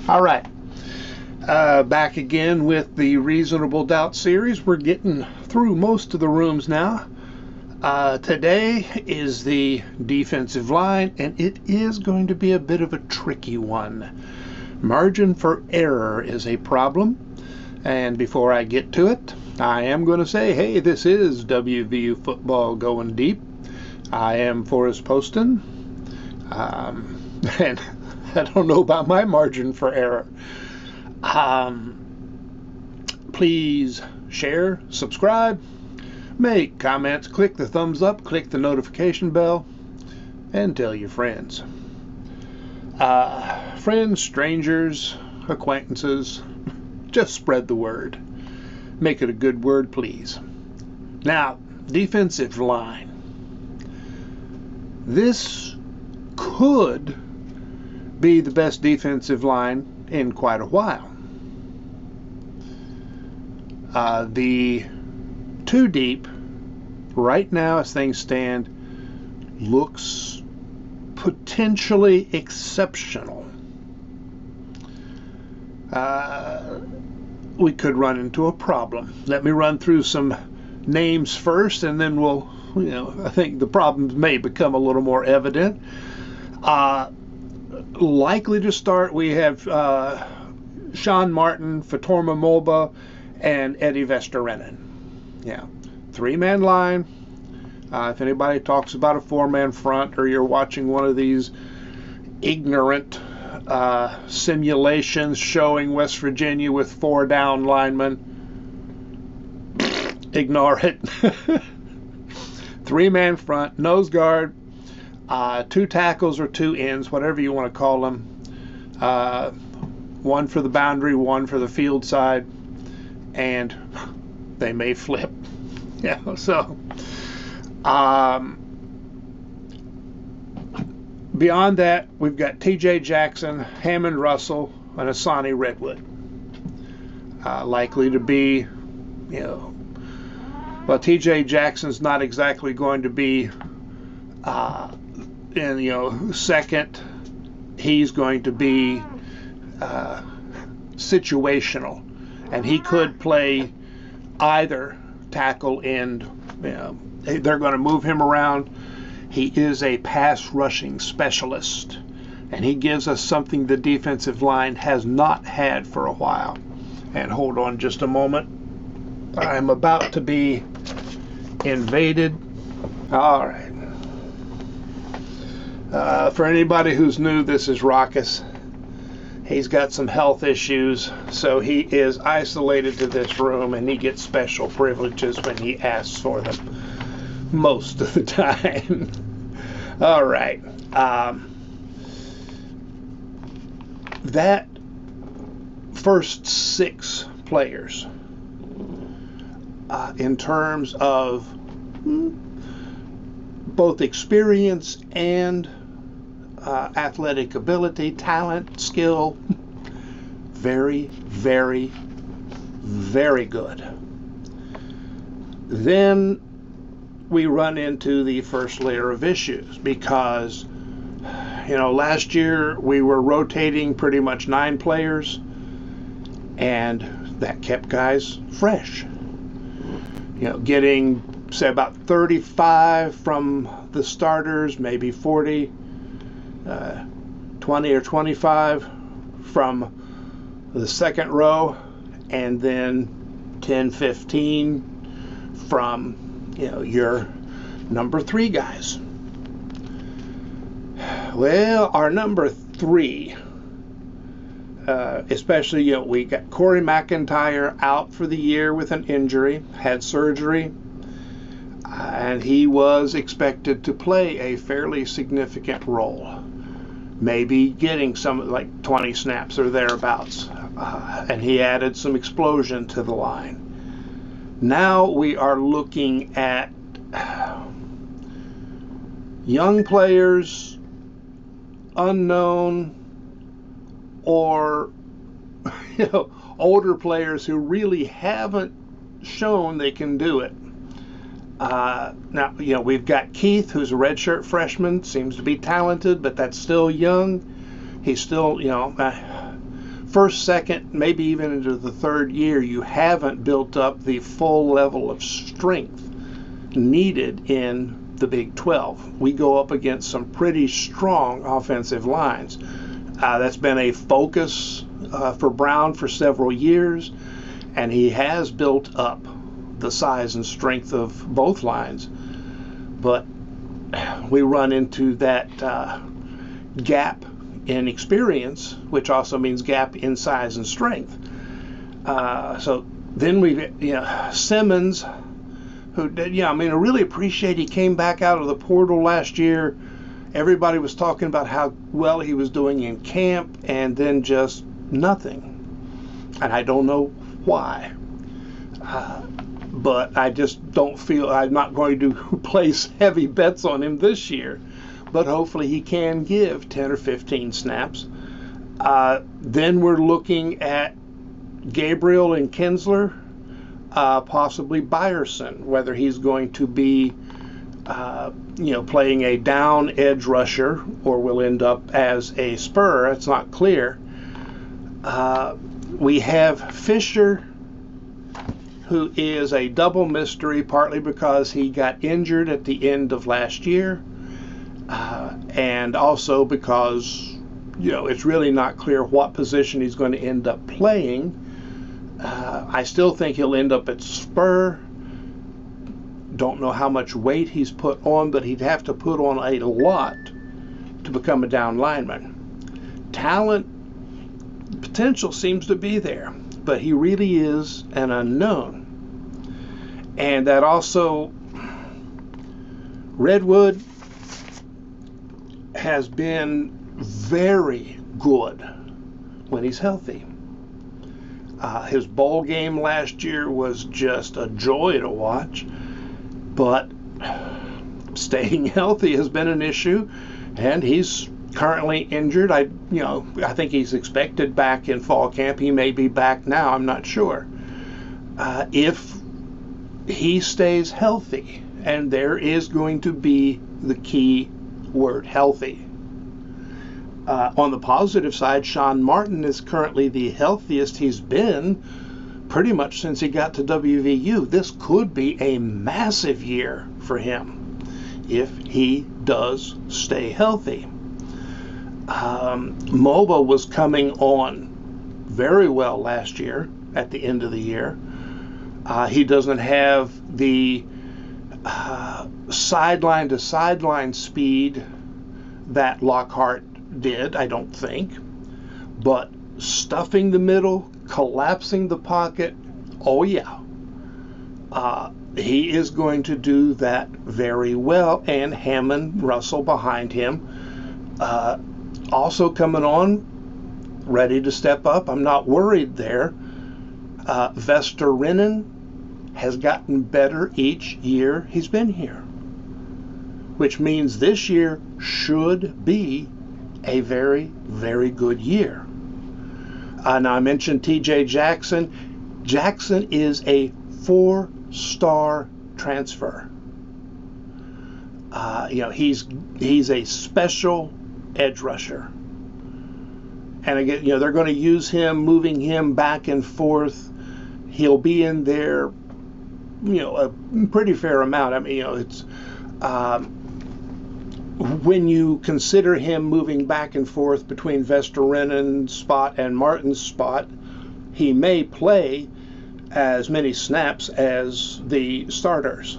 All right. Back again with the Reasonable Doubt series. We're getting through most of the rooms now. Today is the defensive line, and it is going to be a bit of a tricky one. Margin for error is a problem. And before I get to it, I am going to say, hey, this is WVU football going deep. I am Forrest Poston. And I don't know about my margin for error. Please share, subscribe, make comments, click the thumbs up, click the notification bell, and tell your friends. Friends, strangers, acquaintances, just spread the word. Make it a good word, please. Now, defensive line. This could be the best defensive line in quite a while. The two deep, right now as things stand, looks potentially exceptional. We could run into a problem. Let me run through some names first, and then we'll, I think the problems may become a little more evident. Likely to start, we have Sean Martin, Fatorma Mulba, and Eddie Vesterinen. Yeah, three-man line. If anybody talks about a four-man front, or you're watching one of these ignorant simulations showing West Virginia with four down linemen, ignore it. Three-man front, nose guard, two tackles or two ends, whatever you want to call them. One for the boundary, one for the field side, and they may flip. Yeah, so beyond that, we've got T.J. Jackson, Hammond Russell, and Asani Redwood. Likely to be, well, T.J. Jackson's not exactly going to be in, second. He's going to be situational, and he could play either tackle end. They're going to move him around. He is a pass rushing specialist, and he gives us something the defensive line has not had for a while. And hold on just a moment. I'm about to be invaded. All right. For anybody who's new, this is Raucus. He's got some health issues, so he is isolated to this room, and he gets special privileges when he asks for them most of the time. All right. That first six players, in terms of both experience and athletic ability, talent, skill, very, very, very good. Then we run into the first layer of issues because, last year we were rotating pretty much 9 players, and that kept guys fresh. Getting, say, about 35 from the starters, maybe 40, 20 or 25 from the second row, and then 10, 15 from, your number 3 guys. Well, our number 3, especially, we got Corey McIntyre out for the year with an injury, had surgery, and he was expected to play a fairly significant role. Maybe getting some, like 20 snaps or thereabouts. And he added some explosion to the line. Now we are looking at young players, unknown, or older players who really haven't shown they can do it. Now, we've got Keith, who's a redshirt freshman, seems to be talented, but that's still young. He's still, first, second, maybe even into the third year, you haven't built up the full level of strength needed in the Big 12. We go up against some pretty strong offensive lines. That's been a focus for Brown for several years, and he has built up the size and strength of both lines. But we run into that gap in experience, which also means gap in size and strength. So then Simmons, who did, I really appreciate he came back out of the portal last year. Everybody was talking about how well he was doing in camp, and then just nothing. And I don't know why. But I just don't feel, I'm not going to place heavy bets on him this year. But hopefully he can give 10 or 15 snaps. Then we're looking at Gabriel and Kinsler, possibly Byerson, whether he's going to be playing a down edge rusher or will end up as a spur. It's not clear. We have Fisher, who is a double mystery, partly because he got injured at the end of last year, and also because it's really not clear what position he's going to end up playing. I still think he'll end up at spur. Don't know how much weight he's put on, but he'd have to put on a lot to become a down lineman. Talent, potential seems to be there, but he really is an unknown. And that also, Redwood has been very good when he's healthy. His bowl game last year was just a joy to watch, but staying healthy has been an issue, and he's currently injured. I think he's expected back in fall camp. He may be back now, I'm not sure. If he stays healthy, and there is going to be the key word, healthy. On the positive side, Sean Martin is currently the healthiest he's been pretty much since he got to WVU. This could be a massive year for him if he does stay healthy. Moba was coming on very well last year at the end of the year. He doesn't have the sideline to sideline speed that Lockhart did, I don't think, but stuffing the middle, collapsing the pocket, oh yeah, he is going to do that very well. And Hammond, Russell behind him, also coming on, ready to step up. I'm not worried there. Vesterinen has gotten better each year he's been here, which means this year should be a very, very good year. Now I mentioned TJ Jackson. Jackson is a 4-star transfer. He's a special edge rusher. And again, they're going to use him, moving him back and forth. He'll be in there, a pretty fair amount. It's when you consider him moving back and forth between Vesterinen's spot and Martin's spot, he may play as many snaps as the starters.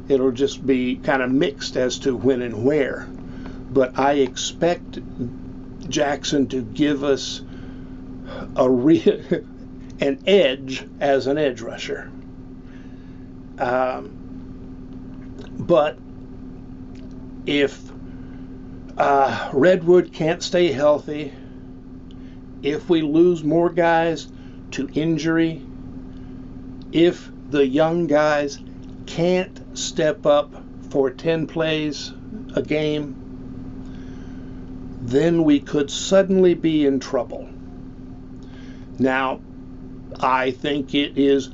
It'll just be kind of mixed as to when and where. But I expect Jackson to give us an edge as an edge rusher. But if Redwood can't stay healthy, if we lose more guys to injury, if the young guys can't step up for 10 plays a game, then we could suddenly be in trouble. Now, I think it is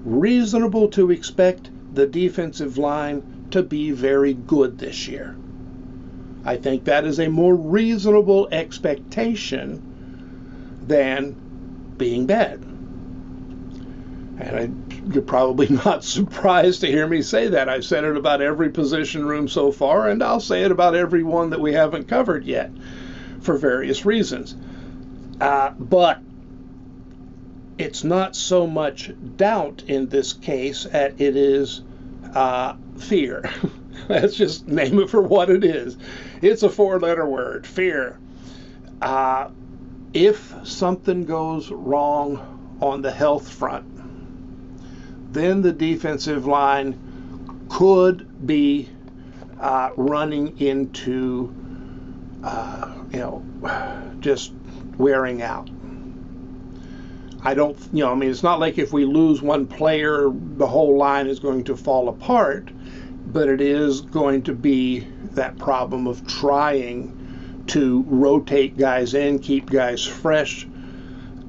reasonable to expect the defensive line to be very good this year. I think that is a more reasonable expectation than being bad. And you're probably not surprised to hear me say that. I've said it about every position room so far, and I'll say it about every one that we haven't covered yet for various reasons. But it's not so much doubt in this case as it is fear. Let's just name it for what it is. It's a 4-letter word, fear. If something goes wrong on the health front, then the defensive line could be running into, just wearing out. It's not like if we lose one player, the whole line is going to fall apart, but it is going to be that problem of trying to rotate guys in, keep guys fresh,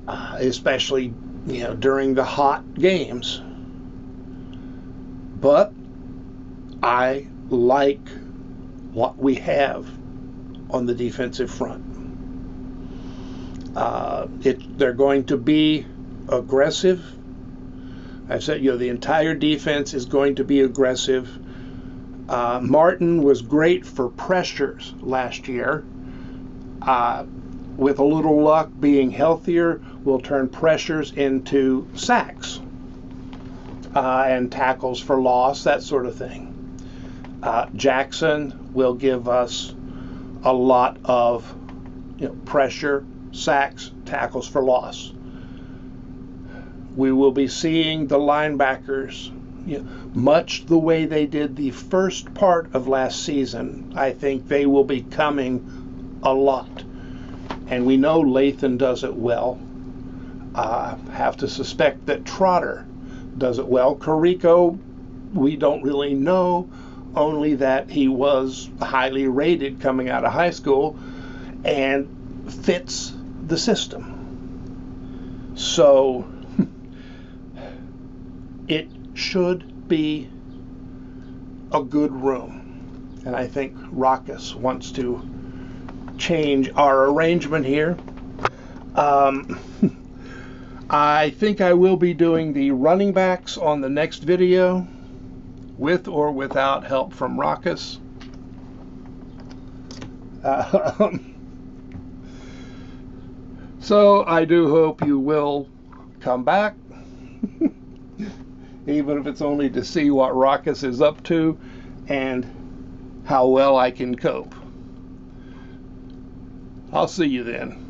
especially, during the hot games. But I like what we have on the defensive front. They're going to be aggressive. I've said, the entire defense is going to be aggressive. Martin was great for pressures last year. With a little luck, being healthier, we'll turn pressures into sacks and tackles for loss, that sort of thing. Jackson will give us a lot of pressure, sacks, tackles for loss. We will be seeing the linebackers much the way they did the first part of last season. I think they will be coming a lot. And we know Lathan does it well. Have to suspect that Trotter does it well. Carrico, we don't really know, only that he was highly rated coming out of high school and fits the system. So it should be a good room. And I think Rockus wants to change our arrangement here. I think I will be doing the running backs on the next video, with or without help from Rockus. So I do hope you will come back, even if it's only to see what Rockus is up to and how well I can cope. I'll see you then.